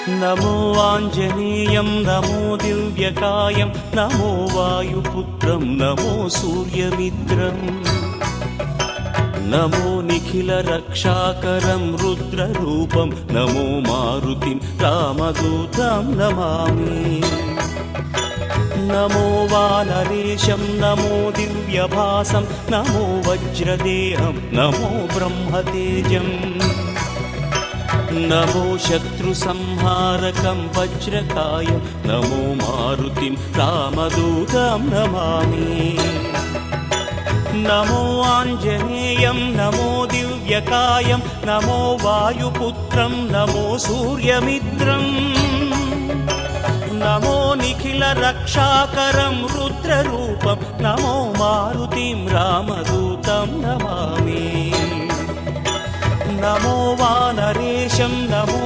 नमो आञ्जनेयं नमो दिव्यकायं नमो वायुपुत्रं नमो सूर्यमित्रम् नमो निखिलरक्षाकरं रुद्ररूपं नमो मारुतिं रामदूतं Namami नमो वानरेशं नमो दिव्यभासं नमो वज्रदेहं नमो ब्रह्मतेजम् नमो शत्रुसंहारकं वज्रकायं नमो मारुतिं रामदूतं Namami नमो आञ्जनेयं नमो दिव्यकायं नमो वायुपुत्रं नमो सूर्यमित्रम् नमो निखिलरक्षाकरं रुद्ररूपं नमो मारुतिं रामदूतं Namami नमो वानरेशं नमो